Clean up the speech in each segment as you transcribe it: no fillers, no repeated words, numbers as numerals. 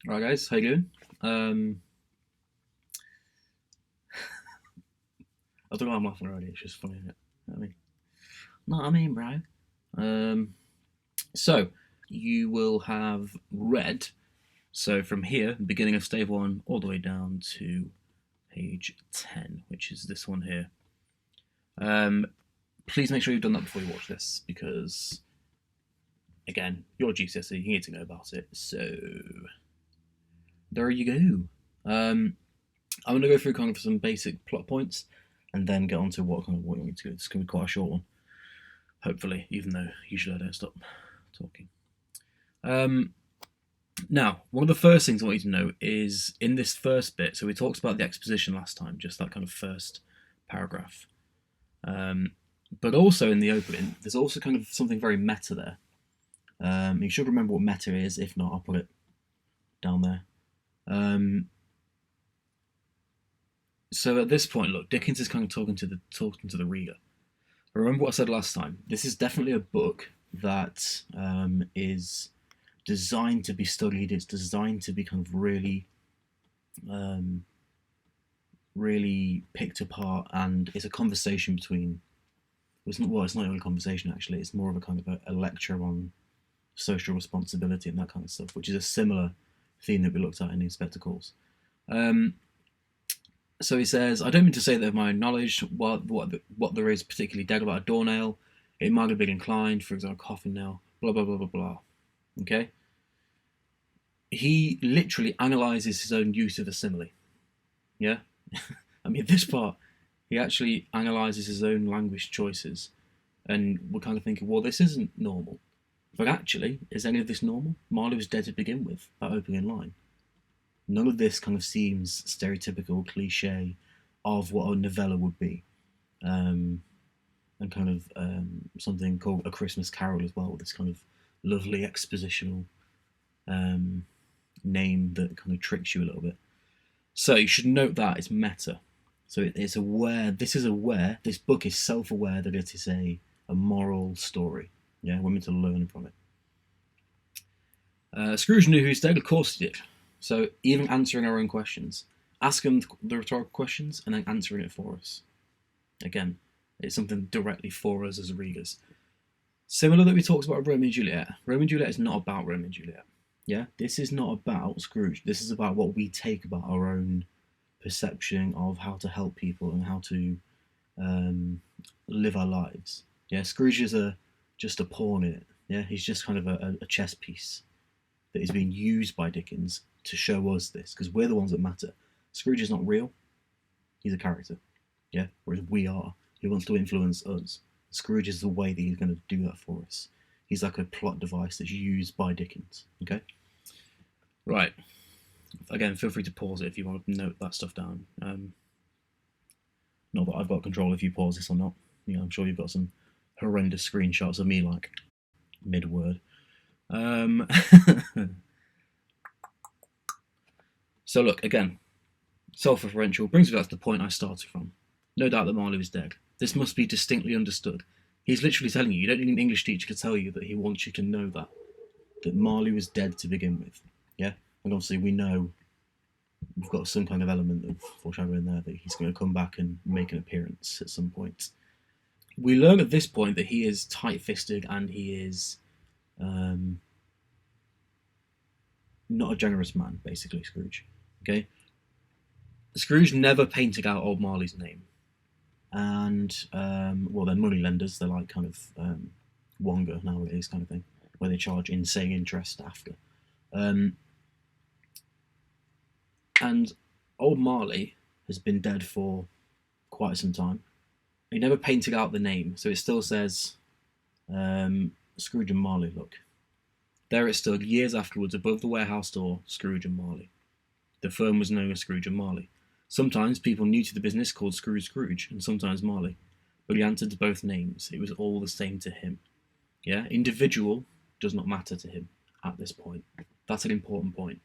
Right, guys, how you doing? I don't know why I'm laughing already. It's just funny, isn't it? I mean, no, I mean, bro. Um, so you will have read. So from here, beginning of Stave I, all the way down to page 10, which is this one here. Um, please make sure you've done that before you watch this, because again, your GCSE, you need to know about it. So there you go. I'm going to go through kind of some basic plot points, and then get on to what you want me to do. It's going to be quite a short one, hopefully, even though usually I don't stop talking. Um, Now, one of the first things I want you to know is in this first bit. So we talked about the exposition last time, just that kind of first paragraph. Um, but also in the opening, there's also kind of something very meta there. You should remember what meta is. If not, I'll put it down there. So at this point, look, Dickens is kind of talking to the reader. Remember what I said last time. This is definitely a book that is designed to be studied. It's designed to be kind of um, really picked apart, and it's a conversation between. It's not even a conversation actually. It's more of a kind of a lecture on social responsibility and that kind of stuff, which is a similar theme that we looked at in the Spectacles. Um, so he says, I don't mean to say that of my own knowledge what there is particularly dead about a doornail. It might have been inclined, for example, a coffin nail, blah, blah, blah, blah, blah. Okay? He literally analyzes his own use of a simile. Yeah? I mean, this part, he actually analyzes his own language choices. And we're kind of thinking, well, this isn't normal. But actually, is any of this normal? Marley was dead to begin with, that opening line. None of this kind of seems stereotypical, cliche of what a novella would be. Um, and kind of something called A Christmas Carol as well, with this kind of lovely expositional um, name that kind of tricks you a little bit. So you should note that it's meta. So it's aware. This book is self-aware that it is a moral story. Yeah, we're meant to learn from it. Scrooge knew who he stayed. Of course he did. So even answering our own questions, ask him the rhetorical questions and then answering it for us. Again, it's something directly for us as readers. Similar that we talked about Romeo and Juliet. Romeo and Juliet is not about Romeo and Juliet. Yeah, this is not about Scrooge. This is about what we take about our own perception of how to help people and how to live our lives. Yeah, Scrooge is just a pawn in it. Yeah, he's just kind of a chess piece that is being used by Dickens to show us this, because we're the ones that matter. Scrooge is not real. He's a character. Yeah, whereas we are. He wants to influence us. Scrooge is the way that he's going to do that for us. He's like a plot device that's used by Dickens. Okay? Right. Again, feel free to pause it if you want to note that stuff down. Not that I've got control if you pause this or not. You know, I'm sure you've got some horrendous screenshots of me like mid-word. Um, so look, again, self-referential brings me back to the point I started from. No doubt that Marley was dead. This must be distinctly understood. He's literally telling you don't need an English teacher to tell you that he wants you to know that Marley was dead to begin with. Yeah? And obviously we know we've got some kind of element of foreshadowing there that he's going to come back and make an appearance at some point. We learn at this point that he is tight-fisted and he is not a generous man, basically, Scrooge. Okay? Scrooge never painted out old Marley's name. And, well, they're money lenders. They're like kind of Wonga nowadays kind of thing, where they charge insane interest after. And old Marley has been dead for quite some time. He never painted out the name, so it still says Scrooge and Marley, look. There it stood, years afterwards, above the warehouse door, Scrooge and Marley. The firm was known as Scrooge and Marley. Sometimes people new to the business called Scrooge, and sometimes Marley. But he answered to both names. It was all the same to him. Yeah, individual does not matter to him at this point. That's an important point.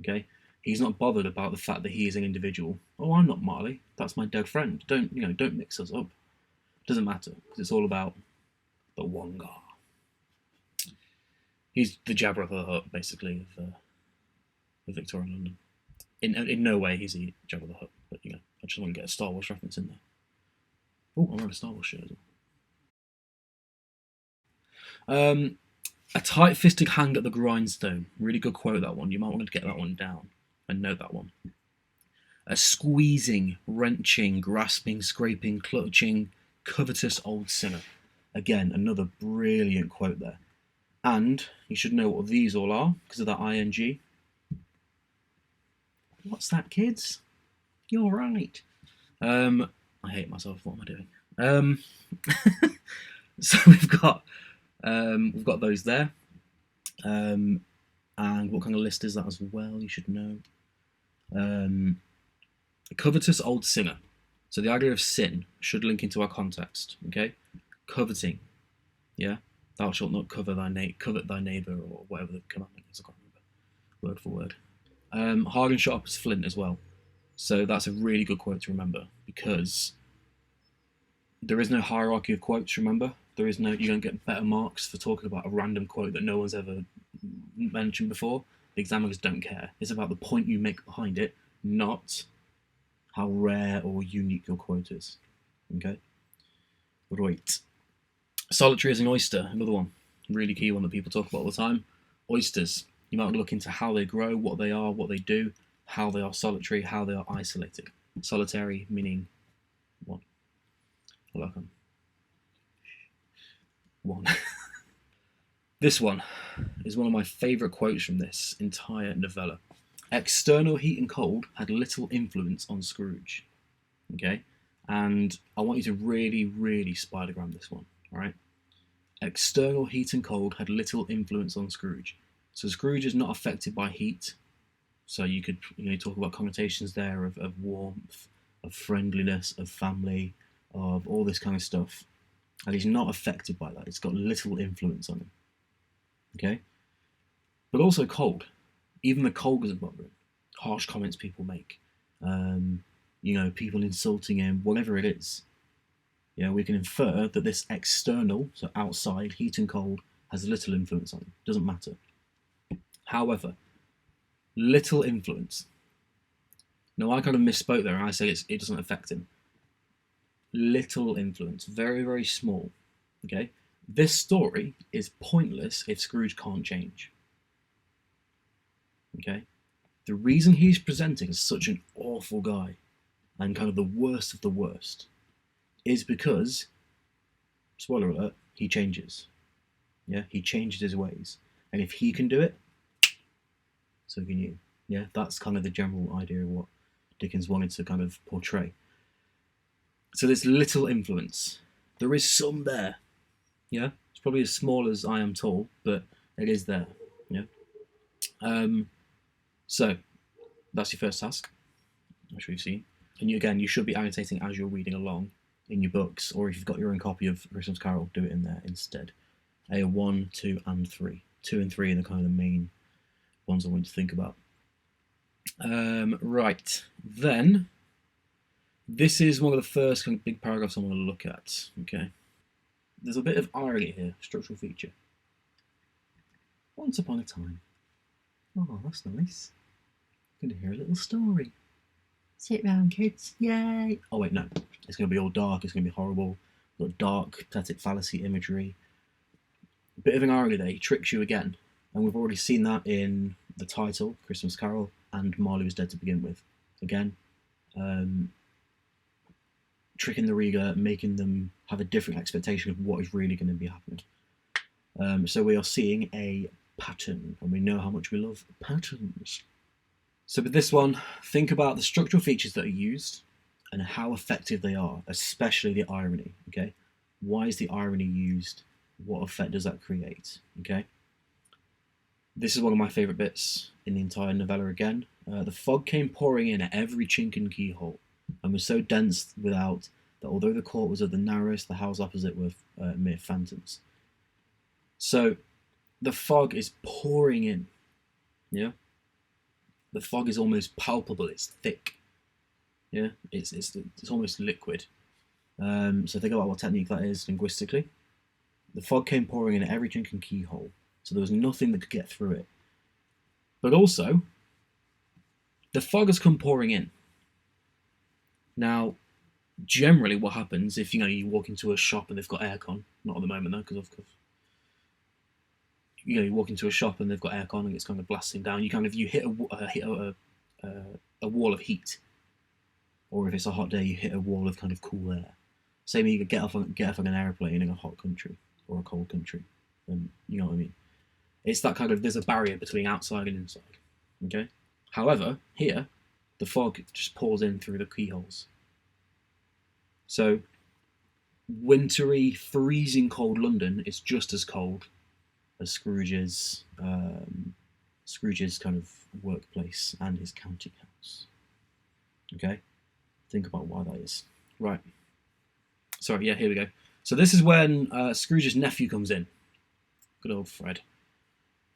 Okay, he's not bothered about the fact that he is an individual. Oh, I'm not Marley. That's my dead friend. Don't mix us up. It doesn't matter because it's all about the Wonga. He's the Jabba of the Hutt, basically, of Victorian London. In no way is he Jabba the Hutt, but I just want to get a Star Wars reference in there. Oh, I'm wearing a Star Wars shirt as well. A tight-fisted hand at the grindstone. Really good quote, that one. You might want to get that one down and note that one. A squeezing, wrenching, grasping, scraping, clutching, covetous old sinner. Again, another brilliant quote there. And you should know what these all are because of that ing. What's that, kids? You're right. I hate myself. What am I doing? So we've got those there. And what kind of list is that as well? You should know. A covetous old sinner. So the idea of sin should link into our context. Okay, coveting. Yeah, thou shalt not covet thy neighbour, or whatever the commandment is. I can't remember word for word. Hard and sharp as flint as well. So that's a really good quote to remember, because there is no hierarchy of quotes. Remember, you don't get better marks for talking about a random quote that no one's ever mentioned before. The examiners don't care. It's about the point you make behind it, not how rare or unique your quote is. Okay? Right. Solitary as an oyster, another one. Really key one that people talk about all the time. Oysters. You might look into how they grow, what they are, what they do, how they are solitary, how they are isolated. Solitary meaning what? Welcome. One. This one is one of my favourite quotes from this entire novella. External heat and cold had little influence on Scrooge. Okay? And I want you to really, really spidergram this one. Alright? External heat and cold had little influence on Scrooge. So Scrooge is not affected by heat. So you could talk about connotations there of warmth, of friendliness, of family, of all this kind of stuff. And he's not affected by that. It's got little influence on him. Okay? But also cold. Even the cold doesn't bother him. Harsh comments people make. People insulting him, whatever it is. We can infer that this external, so outside, heat and cold, has little influence on him. Doesn't matter. However, little influence. Now, I kind of misspoke there and I said it doesn't affect him. Little influence. Very, very small. Okay? This story is pointless if Scrooge can't change. Okay? The reason he's presenting as such an awful guy and kind of the worst of the worst is because, spoiler alert, he changes. Yeah? He changes his ways. And if he can do it, so can you. Yeah? That's kind of the general idea of what Dickens wanted to kind of portray. So there's little influence. There is some there. Yeah? It's probably as small as I am tall, but it is there. Yeah? So that's your first task. I'm sure you've seen. And you should be annotating as you're reading along in your books, or if you've got your own copy of Christmas Carol, do it in there instead. 1, 2, and 3. 2 and 3 are the kind of the main ones I want you to think about. Right, then this is one of the first kind of big paragraphs I want to look at. Okay, there's a bit of irony here, structural feature. Once upon a time. Oh, that's nice. I'm going to hear a little story. Sit round, kids. Yay! Oh wait, no. It's going to be all dark. It's going to be horrible. Got dark, pathetic fallacy imagery. A bit of an irony there. He tricks you again. And we've already seen that in the title, Christmas Carol, and Marley Was Dead to Begin With. Again, tricking the reader, making them have a different expectation of what is really going to be happening. So we are seeing a pattern, and we know how much we love patterns. So with this one, think about the structural features that are used and how effective they are, especially the irony. Okay, why is the irony used? What effect does that create? Okay. This is one of my favourite bits in the entire novella again. The fog came pouring in at every chink and keyhole, and was so dense without that although the court was of the narrowest, the house opposite were mere phantoms. So the fog is pouring in. Yeah? The fog is almost palpable, it's thick. Yeah? It's almost liquid. So think about what technique that is linguistically. The fog came pouring in at every chink and keyhole. So there was nothing that could get through it. But also, the fog has come pouring in. Now, generally what happens if you walk into a shop and they've got aircon, not at the moment though, because of course, you walk into a shop and they've got aircon and it's kind of blasting down, you hit a wall of heat, or if it's a hot day you hit a wall of kind of cool air. Same you could get off on an airplane in a hot country or a cold country, and you know what I mean. It's that kind of, there's a barrier between outside and inside. Okay. However, here the fog just pours in through the keyholes. So, wintry, freezing cold London is just as cold as Scrooge's kind of workplace and his counting house. Okay, think about why that is. Right. Sorry. Yeah. Here we go. So this is when Scrooge's nephew comes in. Good old Fred,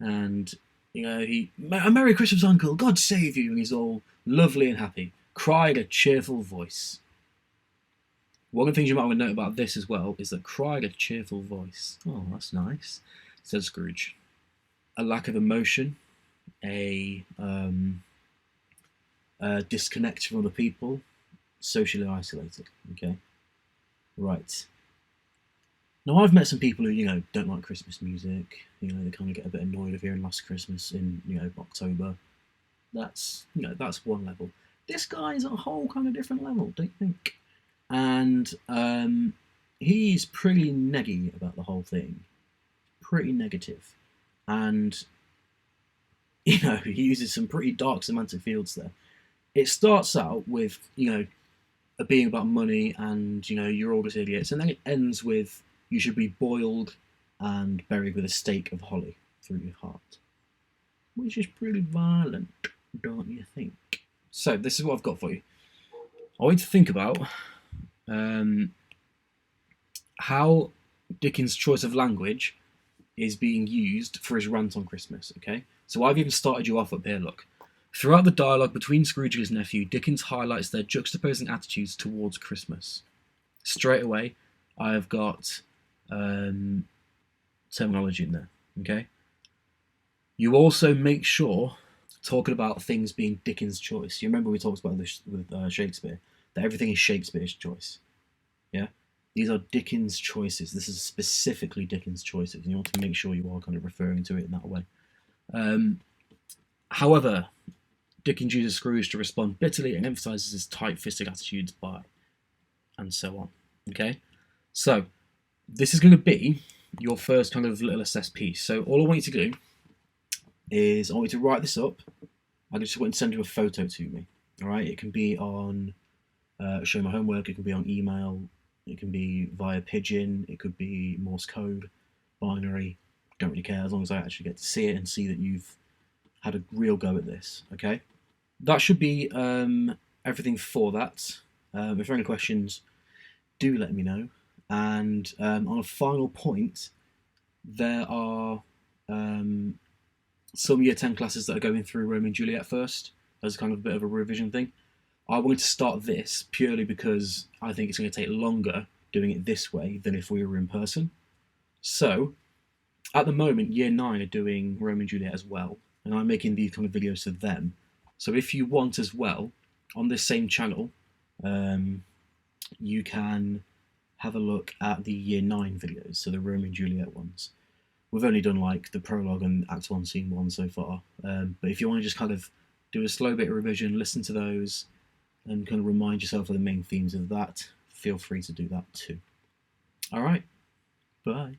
and a Merry Christmas, Uncle. God save you, and he's all lovely and happy, crying a cheerful voice. One of the things you might want to note about this as well is that cried a cheerful voice. Oh, that's nice, said Scrooge. A lack of emotion, a disconnect from other people, socially isolated. Okay, right. Now I've met some people who don't like Christmas music. They kind of get a bit annoyed of hearing Last Christmas in October. That's one level. This guy is at a whole kind of different level, don't you think? And he's pretty neggy about the whole thing, pretty negative, and he uses some pretty dark semantic fields there. It starts out with being about money and you're all just idiots, and then it ends with you should be boiled and buried with a stake of holly through your heart, which is pretty violent, don't you think? So this is what I've got for you. I want you to think about how Dickens' choice of language is being used for his rant on Christmas, okay? So I've even started you off up here, look. Throughout the dialogue between Scrooge and his nephew, Dickens highlights their juxtaposing attitudes towards Christmas. Straight away, I've got terminology in there, okay? You also make sure, talking about things being Dickens' choice, you remember we talked about this with Shakespeare, that everything is Shakespeare's choice. Yeah? These are Dickens' choices. This is specifically Dickens' choices, and you want to make sure you are kind of referring to it in that way. However, Dickens uses Scrooge to respond bitterly and emphasises his tight-fisted attitudes by, and so on. Okay? So, this is going to be your first kind of little assessed piece. So all I want you to do is I want you to write this up. I just want to send you a photo to me. All right? It can be on show my homework. It can be on email. It can be via pigeon. It could be Morse code, binary. Don't really care as long as I actually get to see it and see that you've had a real go at this. Okay? That should be everything for that. If there are any questions, do let me know. And on a final point, there are some Year 10 classes that are going through Romeo and Juliet first, as kind of a bit of a revision thing. I wanted to start this purely because I think it's going to take longer doing it this way than if we were in person. So, at the moment, Year 9 are doing Romeo and Juliet as well, and I'm making these kind of videos to them. So if you want as well, on this same channel, you can have a look at the Year 9 videos, so the Romeo and Juliet ones. We've only done like the prologue and Act 1, Scene 1 so far, but if you want to just kind of do a slow bit of revision, listen to those, and kind of remind yourself of the main themes of that, feel free to do that too. Alright, bye.